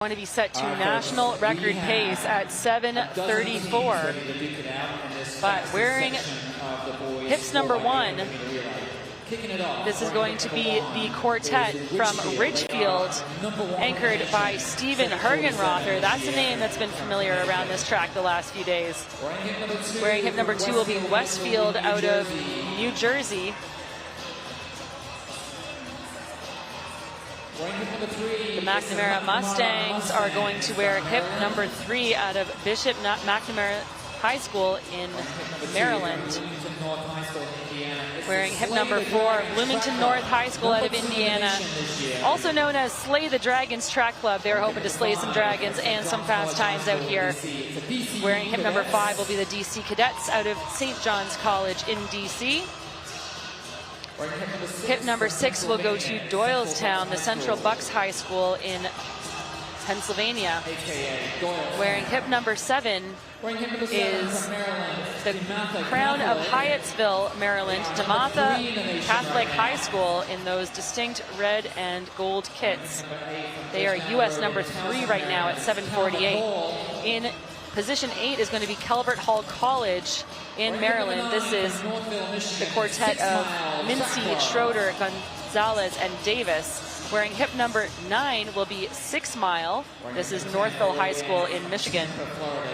Going to be set to national record pace at 7:34, but wearing hips number 1, this is going to be the quartet from Ridgefield, anchored by Stephen Hergenrother. That's a name that's been familiar around this track the last few days. Wearing hip number 2 will be Westfield out of New Jersey. The McNamara Mustangs are going to wear hip number 3 out of Bishop McNamara High School in Maryland. Wearing hip number 4, Bloomington North High School out of Indiana, also known as Slay the Dragons Track Club. They're hoping to slay some dragons and some fast times out here. Wearing hip number 5 will be the DC Cadets out of St. John's College in DC. Hip number 6 will go to Doylestown, the Central Bucks High School in Pennsylvania. Wearing hip number 7 is the Crown of Hyattsville, Maryland, DeMatha Catholic High School in those distinct red and gold kits. They are US number 3 right now at 7:48. In position 8 is going to be Calvert Hall College in Maryland. This is the quartet of Mincy, Schroeder, Gonzalez, and Davis. Wearing hip number 9 will be 6 Mile. This is Northville High School in Michigan.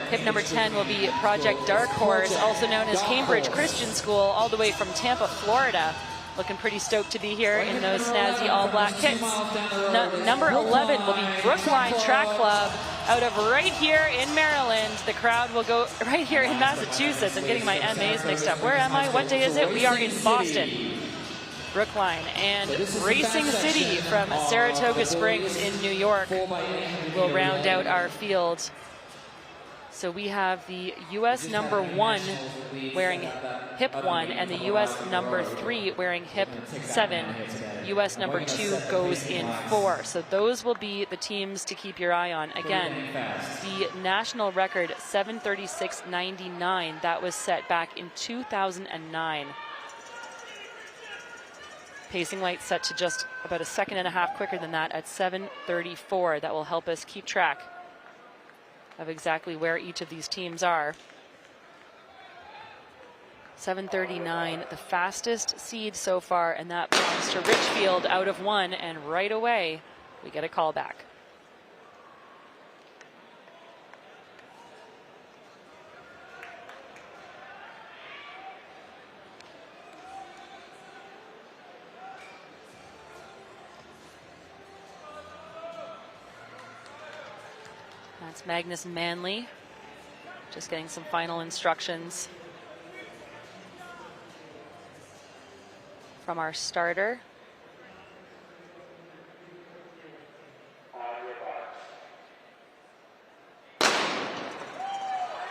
Hip number 10 will be Project Dark Horse, also known as Cambridge Christian School, all the way from Tampa, Florida. Looking pretty stoked to be here in those snazzy all-black kits. Number 11 will be Brookline Track Club out of right here in Maryland. The crowd will go right here in Massachusetts. I'm getting my MAs mixed up. Where am I? What day is it? We are in Boston. Brookline and Racing City from Saratoga Springs in New York will round out our field. So we have the US number 1 wearing hip 1 and the US number 3 wearing hip 7. US number 2 goes in 4. So those will be the teams to keep your eye on. Again, the national record 7:36.99, that was set back in 2009. Pacing light set to just about a second and a half quicker than that at 7:34. That will help us keep track of exactly where each of these teams are. 7:39, the fastest seed so far, and that belongs to Ridgefield out of 1, and right away we get a call back. That's Magnus Manley, just getting some final instructions from our starter.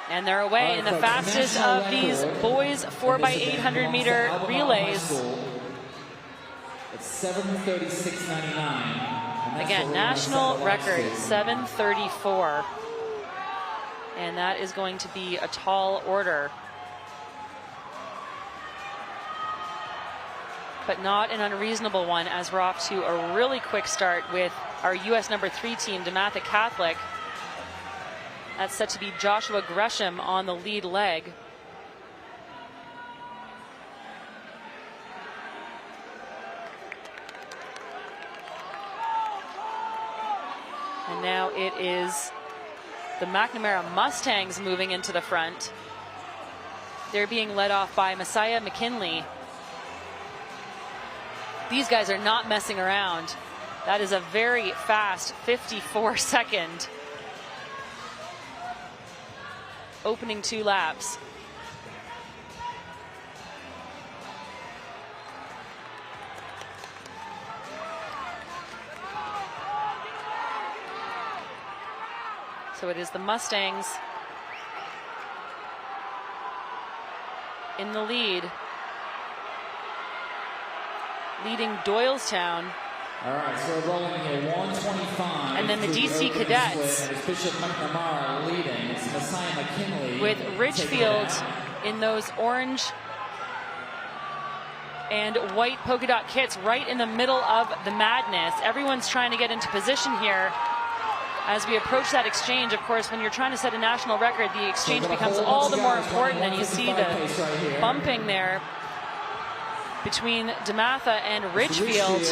And they're away in the fastest of these boys 4x800-meter relays. It's 7:36.99. Again, national record 7:34, and that is going to be a tall order, but not an unreasonable one, as we're off to a really quick start with our US number 3 team, DeMatha Catholic. That's set to be Joshua Gresham on the lead leg. And now it is the McNamara Mustangs moving into the front. They're being led off by Messiah McKinley. These guys are not messing around. That is a very fast 54-second opening 2 laps. So it is the Mustangs in the lead, leading Doylestown. All right, so we're rolling here 125. And then the DC Cadets. Bishop McNamara leading. It's Messiah McKinley with Ridgefield in those orange and white polka dot kits right in the middle of the madness. Everyone's trying to get into position here. As we approach that exchange, of course, when you're trying to set a national record, the exchange becomes all the more important, and you see the bumping there between DeMatha and Ridgefield.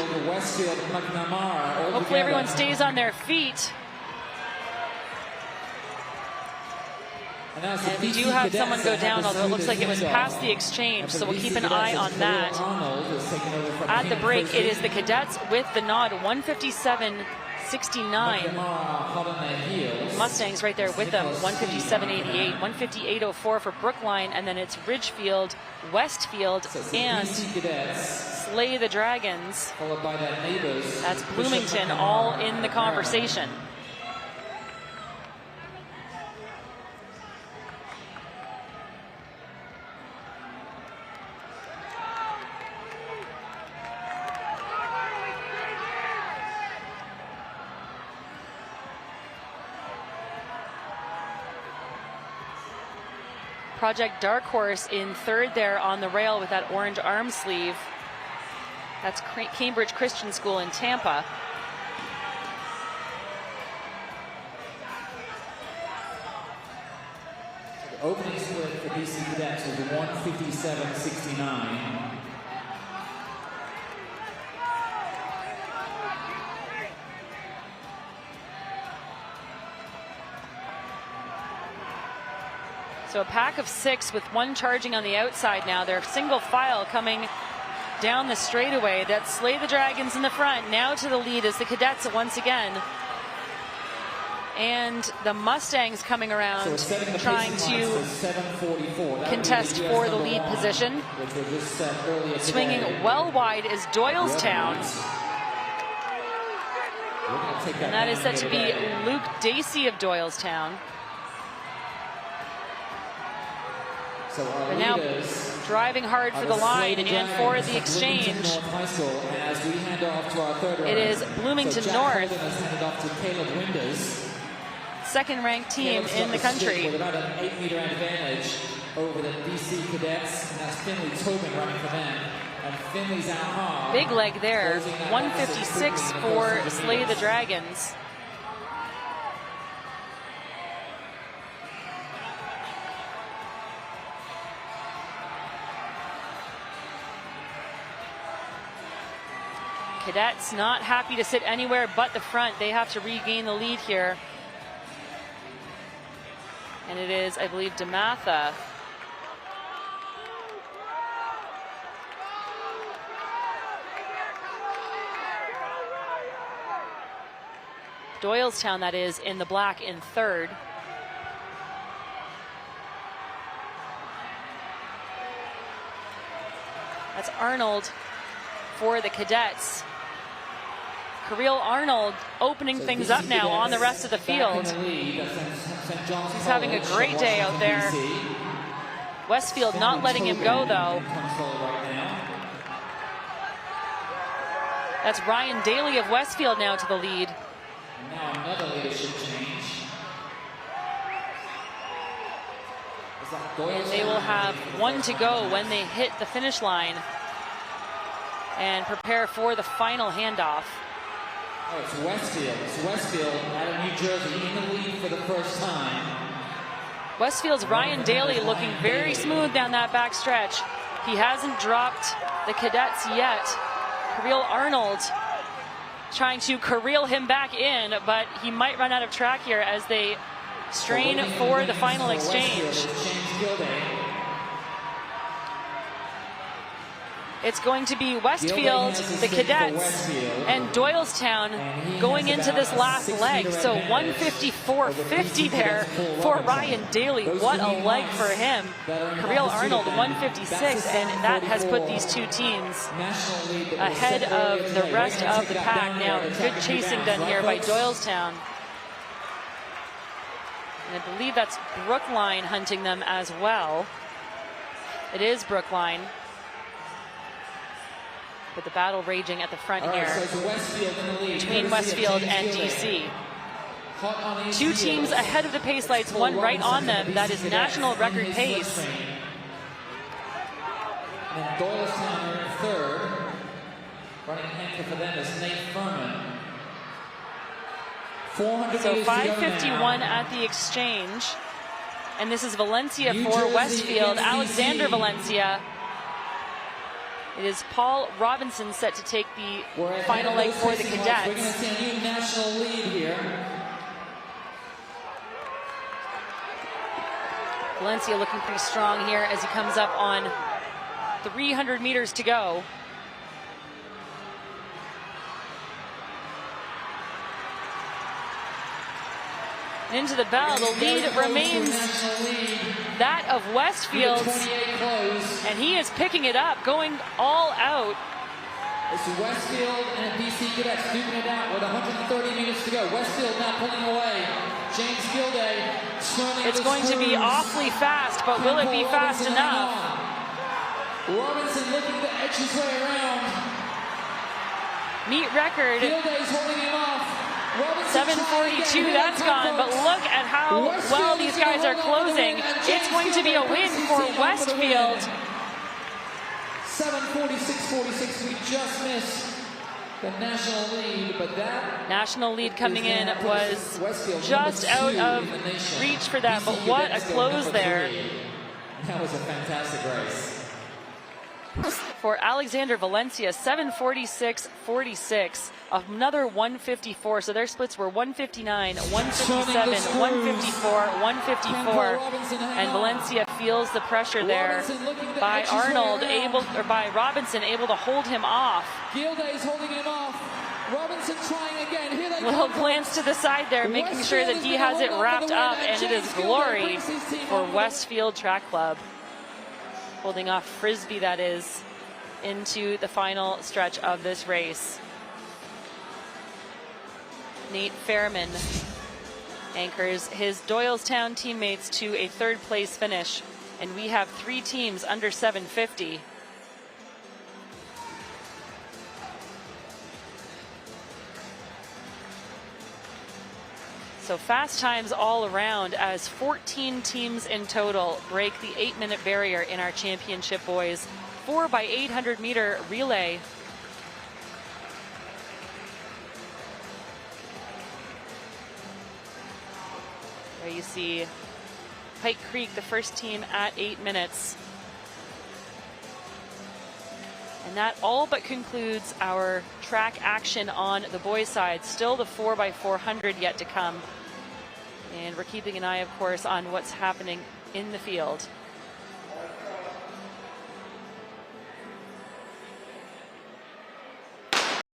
Hopefully everyone stays on their feet. And we do have someone go down, although it looks like it was past the exchange, so we'll keep an eye on that. At the break, it is the cadets with the nod, 157.69. Mustangs right there with them, 157.88, 158.04 for Brookline, and then it's Ridgefield, Westfield, and Slay the Dragons. That's Bloomington all in the conversation. Project Dark Horse in third there on the rail with that orange arm sleeve. That's Cambridge Christian School in Tampa. The opening split for BC Cadets was 157.69. So a pack of 6 with one charging on the outside now. They're single file coming down the straightaway. That's Slay the Dragons in the front. Now to the lead is the Cadets once again. And the Mustangs coming around, trying to contest for the lead position. Swinging well wide is Doylestown. And that is set to be Luke Dacey of Doylestown. They're now driving hard for the line and for the exchange. It is Bloomington North, second-ranked team in the country. With about an 8-meter advantage over the BC Cadets, and that's Finley Tobin running for them. And Finley's out hard. Big leg there, 156 for Slay the Dragons. Cadets not happy to sit anywhere but the front. They have to regain the lead here. And it is, I believe, DeMatha. Doylestown, that is, in the black in third. That's Arnold for the Cadets. Kirill Arnold opening things up now on the rest of the field. He's having a great day out there. Westfield not letting him go, though. That's Ryan Daly of Westfield now to the lead. Now another leadership change. And they will have one to go when they hit the finish line and prepare for the final handoff. Oh, it's Westfield. It's Westfield out of New Jersey in the lead for the first time. Westfield's Ryan Daly looking very smooth down that back stretch. He hasn't dropped the Cadets yet. Kirill Arnold trying to careel him back in, but he might run out of track here as they strain for the final exchange. It's going to be Westfield, the Cadets, and Doylestown going into this last leg. So 154.50 there for Ryan Daly. What a leg for him. Kirill Arnold, 156, and that has put these two teams ahead of the rest of the pack now. Good chasing done here by Doylestown. And I believe that's Brookline hunting them as well. It is Brookline. But the battle raging at the front here between Westfield and DC. Two teams ahead of the pace lights, one right on them. That is national record pace. And Doylestown in third. Running anchor for them is Nate Furman. 400 So meters to go 5:51 now. at the exchange. And this is Valencia New for Jersey Westfield. against Alexander DC. Valencia. It is Paul Robinson set to take the final leg for the We're going to cadets. see a new national lead here. Valencia looking pretty strong here as he comes up on 300 meters to go. And into the bell, the lead remains that of Westfield, and he is picking it up, going all out. It's Westfield and DC Cadets duking it out with 130 meters to go. Westfield now pulling away. James Gilday turning. It's going to be awfully fast, but will it be fast enough? Robinson looking to edge his way around. Meet record. Gilday's holding him off. 7:42, that's gone, but look at how well these guys are closing. It's going to be a win for Westfield. 7:46.46, we just missed the national lead, but that national lead coming in was just out of reach for them, but what a close there. That was a fantastic race. For Alexander Valencia, 7:46.46, another 154. So their splits were 159, 157, 154, 154, and Valencia feels the pressure there by by Robinson able to hold him off. Gilday's holding him off. Robinson trying again. Here they Little glance to the side there, making sure that he has it wrapped up, and it is glory for Westfield Track Club. Holding off Frisbee, that is, into the final stretch of this race. Nate Fairman anchors his Doylestown teammates to a third place finish, and we have 3 teams under 750. So fast times all around as 14 teams in total break the 8-minute barrier in our championship boys 4x800 meter relay. There you see Pike Creek, the first team at 8 minutes. And that all but concludes our track action on the boys' side. Still the 4x400 yet to come. And we're keeping an eye, of course, on what's happening in the field.